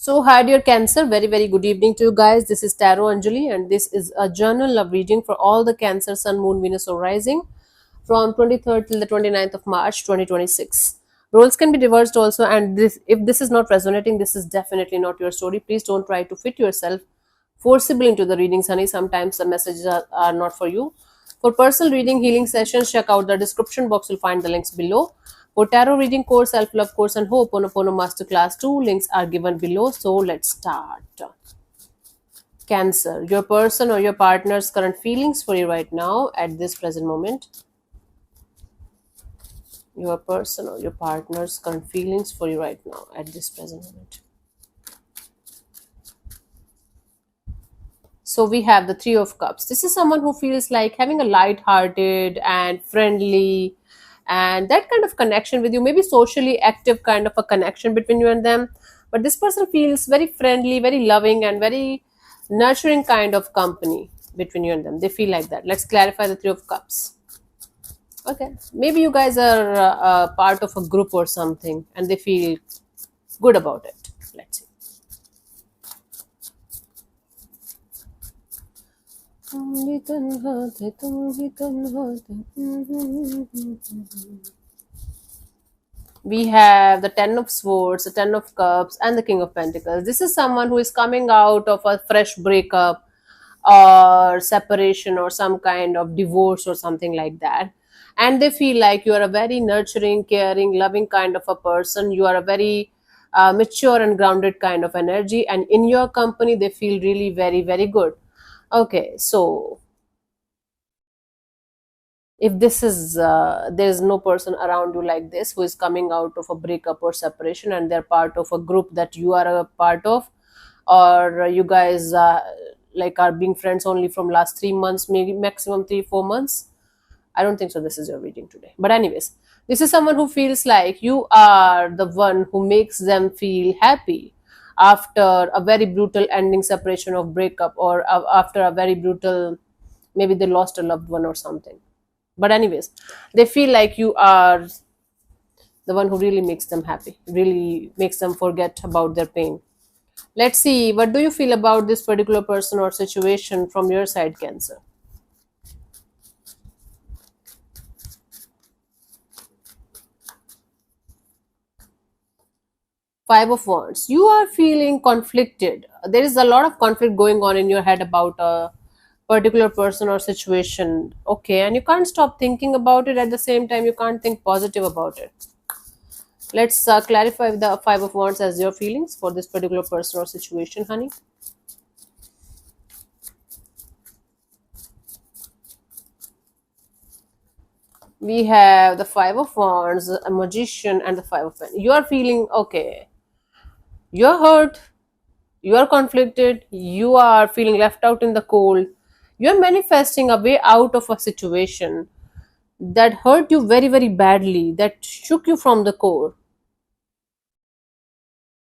So, hi dear Cancer, very good evening to you guys. This is Tarot Anjali, and this is a journal love reading for all the Cancer, Sun, Moon, Venus, or Rising from 23rd till the 29th of March 2026. Roles can be reversed also, and if this is not resonating, this is definitely not your story. Please don't try to fit yourself forcibly into the readings, honey. Sometimes the messages are not for you. For personal reading, healing sessions, check out the description box. You'll find the links below. For tarot reading course, self-love course, and Ho'oponopono Masterclass 2, links are given below. So let's start. Cancer, your person or your partner's current feelings for you right now at this present moment. Your person or your partner's current feelings for you right now at this present moment. So we have the Three of Cups. This is someone who feels like having a light-hearted and friendly and that kind of connection with you, maybe socially active kind of a connection between you and them. But this person feels very friendly, very loving, and very nurturing kind of company between you and them. They feel like that. Let's clarify the Three of Cups. Okay. Maybe you guys are part of a group or something and they feel good about it. Let's see. We have the Ten of Swords, the Ten of Cups, and the King of Pentacles. This is someone who is coming out of a fresh breakup or separation or some kind of divorce or something like that. And they feel like you are a very nurturing, caring, loving kind of a person. You are a very mature and grounded kind of energy. And in your company, they feel really very good. Okay, so if this is there is no person around you like this who is coming out of a breakup or separation and they're part of a group that you are a part of, or you guys like are being friends only from last 3 months, maybe maximum 3-4 months, I don't think so this is your reading today. But anyways, this is someone who feels like you are the one who makes them feel happy after a very brutal ending, separation of breakup, or after a very brutal, maybe they lost a loved one or something. But anyways, they feel like you are the one who really makes them happy, really makes them forget about their pain. Let's see, what do you feel about this particular person or situation from your side, Cancer? Five of Wands. You are feeling conflicted. There is a lot of conflict going on in your head about a particular person or situation. Okay, and you can't stop thinking about it. At the same time, you can't think positive about it. Let's clarify the Five of Wands as your feelings for this particular person or situation, honey. We have the Five of Wands, a Magician, and the Five of Wands. You are feeling okay. You're hurt. You are conflicted. You are feeling left out in the cold. You're manifesting a way out of a situation that hurt you very badly, that shook you from the core.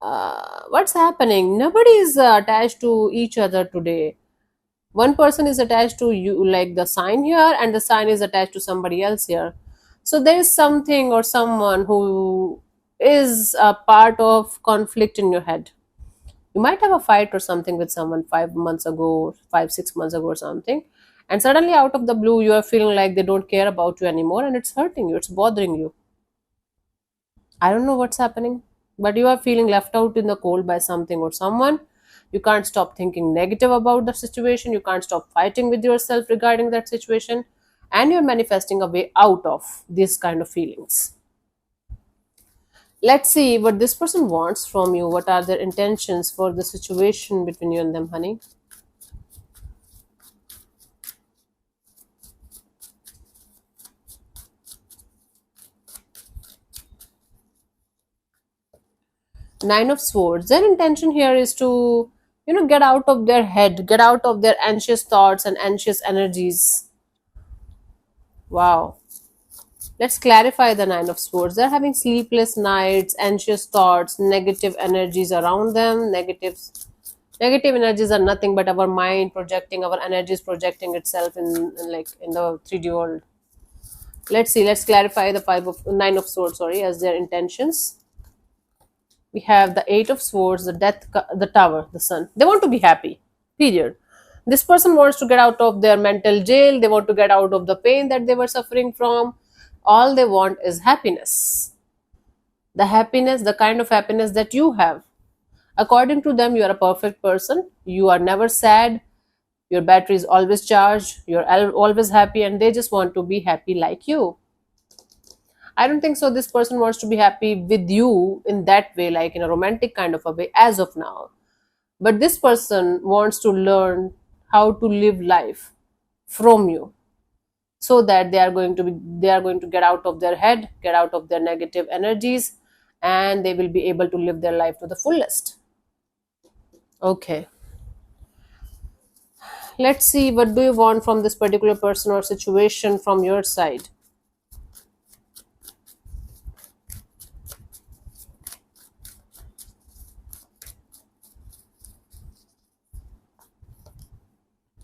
What's happening? Nobody is attached to each other today. One person is attached to you, like the sign here, and the sign is attached to somebody else here. So there is something or someone who is a part of conflict in your head. You might have a fight or something with someone 5 months ago, 5-6 months ago or something, and suddenly out of the blue you are feeling like they don't care about you anymore, and it's hurting you, it's bothering you. I don't know what's happening, but you are feeling left out in the cold by something or someone. You can't stop thinking negative about the situation. You can't stop fighting with yourself regarding that situation. And you're manifesting a way out of these kind of feelings. Let's see what this person wants from you. What are their intentions for the situation between you and them, honey? Nine of Swords. Their intention here is to, get out of their head, get out of their anxious thoughts and anxious energies. Wow. Let's clarify the Nine of Swords. They're having sleepless nights, anxious thoughts, negative energies around them. Negative energies are nothing but our mind projecting, our energies projecting itself in the 3D world. Let's see. Let's clarify the Nine of Swords. Sorry, as their intentions. We have the Eight of Swords, the the Tower, the Sun. They want to be happy, period. This person wants to get out of their mental jail. They want to get out of the pain that they were suffering from. All they want is happiness. The happiness, the kind of happiness that you have. According to them, you are a perfect person. You are never sad. Your battery is always charged. You're always happy, and they just want to be happy like you. I don't think so. This person wants to be happy with you in that way, like in a romantic kind of a way, as of now. But this person wants to learn how to live life from you, so that they are going to get out of their head, get out of their negative energies, and they will be able to live their life to the fullest. Okay, let's see, what do you want from this particular person or situation from your side?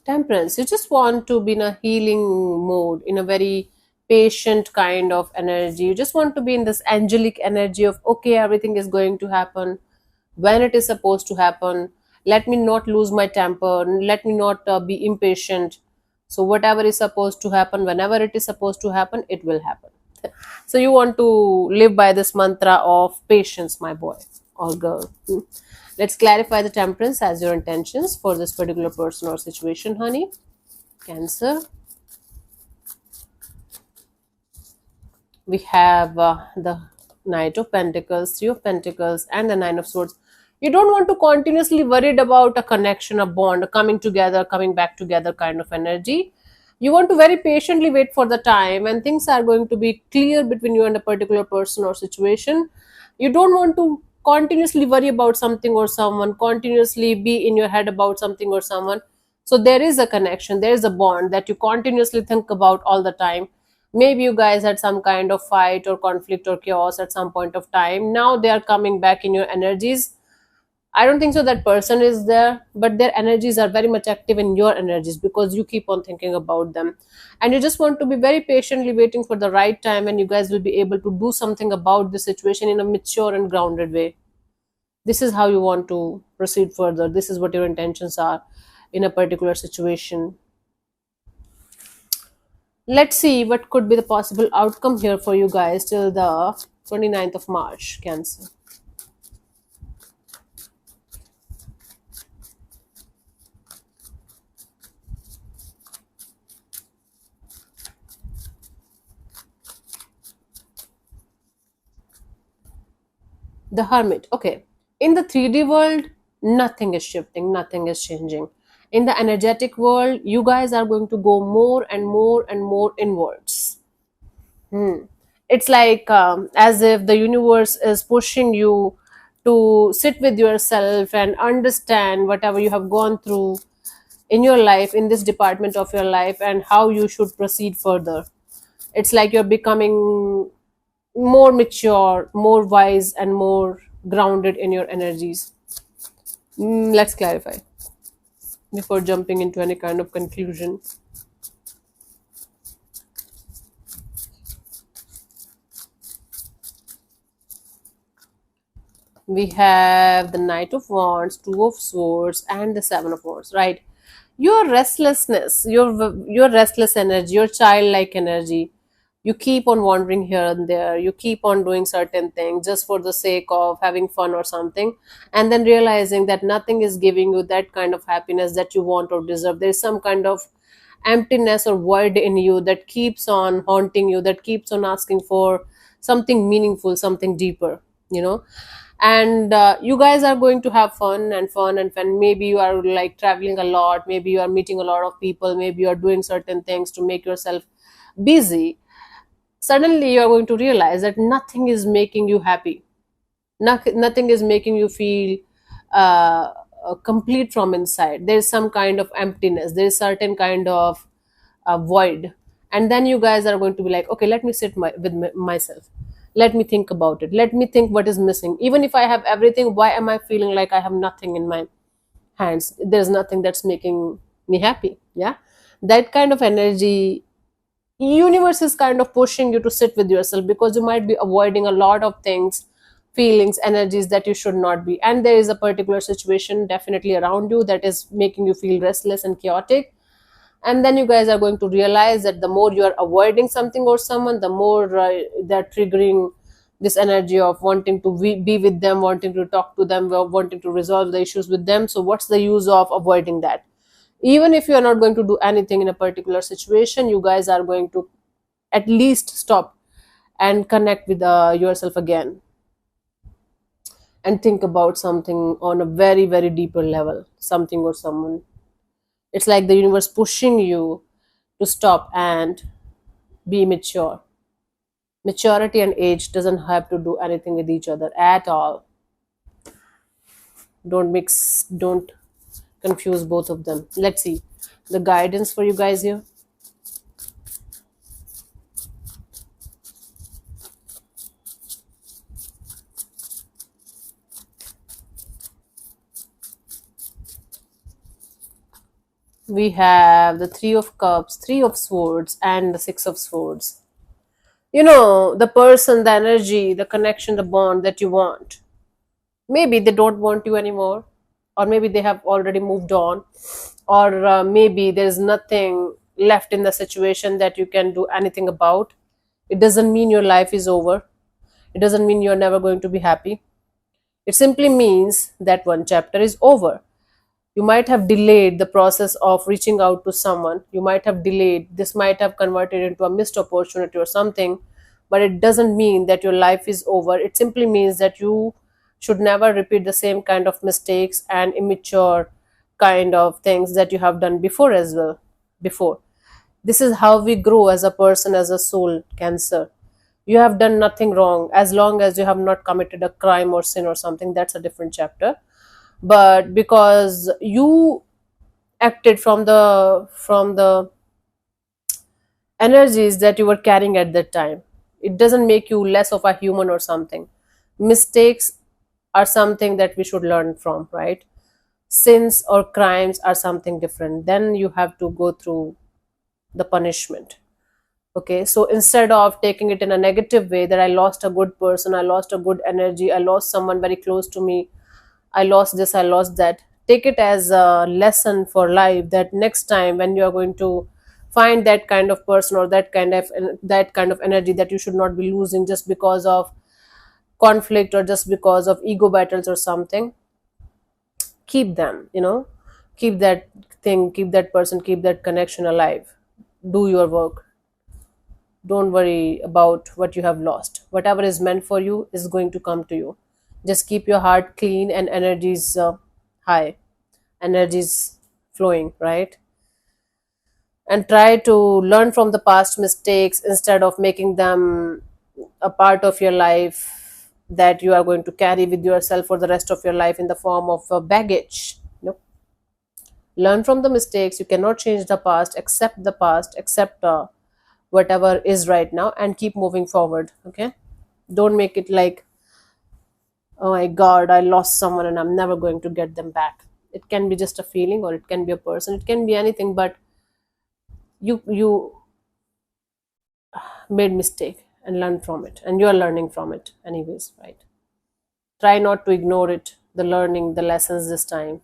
Temperance, you just want to be in a healing mode, in a very patient kind of energy. You just want to be in this angelic energy of, okay, everything is going to happen when it is supposed to happen. Let me not lose my temper. Let me not be impatient. So, whatever is supposed to happen, whenever it is supposed to happen, it will happen. So, you want to live by this mantra of patience, my boy or girl. Let's clarify the temperance as your intentions for this particular person or situation, honey. Cancer. We have the Knight of Pentacles, Three of Pentacles, and the Nine of Swords. You don't want to continuously worried about a connection, a bond, a coming together, coming back together kind of energy. You want to very patiently wait for the time, and things are going to be clear between you and a particular person or situation. You don't want to continuously worry about something or someone, continuously be in your head about something or someone. So there is a connection, there is a bond that you continuously think about all the time. Maybe you guys had some kind of fight or conflict or chaos at some point of time. Now they are coming back in your energies. I don't think so that person is there, but their energies are very much active in your energies because you keep on thinking about them. And you just want to be very patiently waiting for the right time, and you guys will be able to do something about the situation in a mature and grounded way. This is how you want to proceed further. This is what your intentions are in a particular situation. Let's see what could be the possible outcome here for you guys till the 29th of March, Cancer. The Hermit. Okay. In the 3D world, nothing is shifting, nothing is changing. In the energetic world, you guys are going to go more and more and more inwards. It's like as if the universe is pushing you to sit with yourself and understand whatever you have gone through in your life, in this department of your life, and how you should proceed further. It's like you're becoming more mature, more wise, and more grounded in your energies. Let's clarify before jumping into any kind of conclusion. We have the Knight of Wands, Two of Swords, and the Seven of Wands, right? Your restlessness, your restless energy, your childlike energy, you keep on wandering here and there, you keep on doing certain things just for the sake of having fun or something, and then realizing that nothing is giving you that kind of happiness that you want or deserve. There's some kind of emptiness or void in you that keeps on haunting you, that keeps on asking for something meaningful, something deeper, you know. And you guys are going to have fun and fun and fun. Maybe you are like traveling a lot, maybe you are meeting a lot of people, maybe you are doing certain things to make yourself busy. Suddenly you are going to realize that nothing is making you happy. Nothing is making you feel complete from inside. There's some kind of emptiness, there's certain kind of void. And then you guys are going to be like, okay, let me sit myself, let me think about it, let me think what is missing. Even if I have everything, why am I feeling like I have nothing in my hands? There's nothing that's making me happy. Yeah, that kind of energy, universe is kind of pushing you to sit with yourself, because you might be avoiding a lot of things feelings, energies that you should not be. And there is a particular situation definitely around you that is making you feel restless and chaotic. And then you guys are going to realize that the more you are avoiding something or someone, the more they're triggering this energy of wanting to be with them, wanting to talk to them, wanting to resolve the issues with them. So what's the use of avoiding that? Even if you are not going to do anything in a particular situation, you guys are going to at least stop and connect with yourself again, and think about something on a very very deeper level, something or someone. It's like the universe pushing you to stop and be mature. Maturity and age doesn't have to do anything with each other at all. Don't mix, don't confuse both of them. Let's see the guidance for you guys here. We have the Three of Cups, Three of Swords, and the Six of Swords. You know, the person, the energy, the connection, the bond that you want. Maybe they don't want you anymore, or maybe they have already moved on, or maybe there's nothing left in the situation that you can do anything about. It doesn't mean your life is over. It doesn't mean you're never going to be happy. It simply means that one chapter is over. You might have delayed the process of reaching out to someone. You might have delayed, this might have converted into a missed opportunity or something, but it doesn't mean that your life is over. It simply means that you should never repeat the same kind of mistakes and immature kind of things that you have done before as well. Before. This is how we grow as a person, as a soul, Cancer. You have done nothing wrong as long as you have not committed a crime or sin or something. That's a different chapter. But because you acted from the energies that you were carrying at that time, it doesn't make you less of a human or something. Mistakes are something that we should learn from, right? Sins or crimes are something different. Then you have to go through the punishment. Okay, so instead of taking it in a negative way, that I lost a good person, I lost a good energy, I lost someone very close to me, I lost this, I lost that. Take it as a lesson for life, that next time when you are going to find that kind of person or that kind of energy, that you should not be losing just because of conflict or just because of ego battles or something. Keep them, keep that thing, keep that person, keep that connection alive. Do your work. Don't worry about what you have lost. Whatever is meant for you is going to come to you. Just keep your heart clean and energies high, energies flowing, right? And try to learn from the past mistakes instead of making them a part of your life that you are going to carry with yourself for the rest of your life in the form of baggage. Learn from the mistakes. You cannot change the past. Accept the past, accept whatever is right now, and keep moving forward. Okay, don't make it like, oh my god, I lost someone and I'm never going to get them back. It can be just a feeling, or it can be a person, it can be anything, but you made mistake and learn from it, and you're learning from it anyways, right? Try not to ignore it, the learning, the lessons this time.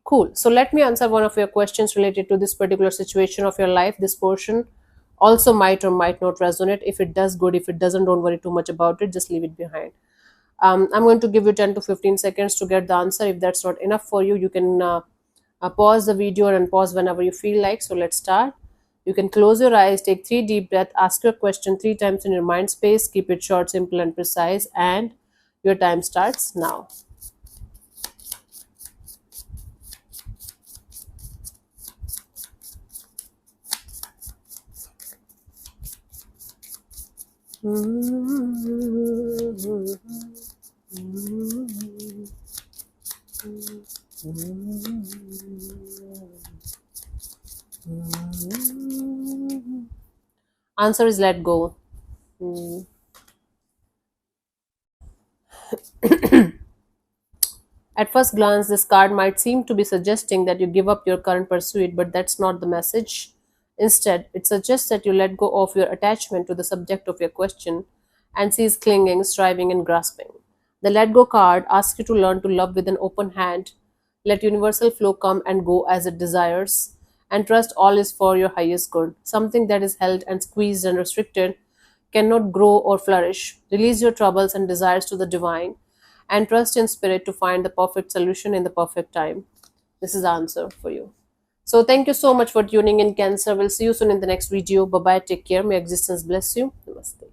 Cool. So let me answer one of your questions related to this particular situation of your life. This portion also might or might not resonate. If it does, good. If it doesn't, don't worry too much about it, just leave it behind. I'm going to give you 10 to 15 seconds to get the answer. If that's not enough for you, you can pause the video and pause whenever you feel like. So let's start. You can close your eyes, take 3 deep breaths, ask your question 3 times in your mind space. Keep it short, simple, and precise. And your time starts now. Answer is let go. At first glance, this card might seem to be suggesting that you give up your current pursuit, but that's not the message. Instead, it suggests that you let go of your attachment to the subject of your question and she is clinging, striving, and grasping. The let go card asks you to learn to love with an open hand, let universal flow come and go as it desires, and trust all is for your highest good. Something that is held and squeezed and restricted cannot grow or flourish. Release your troubles and desires to the divine, and trust in spirit to find the perfect solution in the perfect time. This is the answer for you. So thank you so much for tuning in, Cancer. We'll see you soon in the next video. Bye bye. Take care. May existence bless you. Namaste.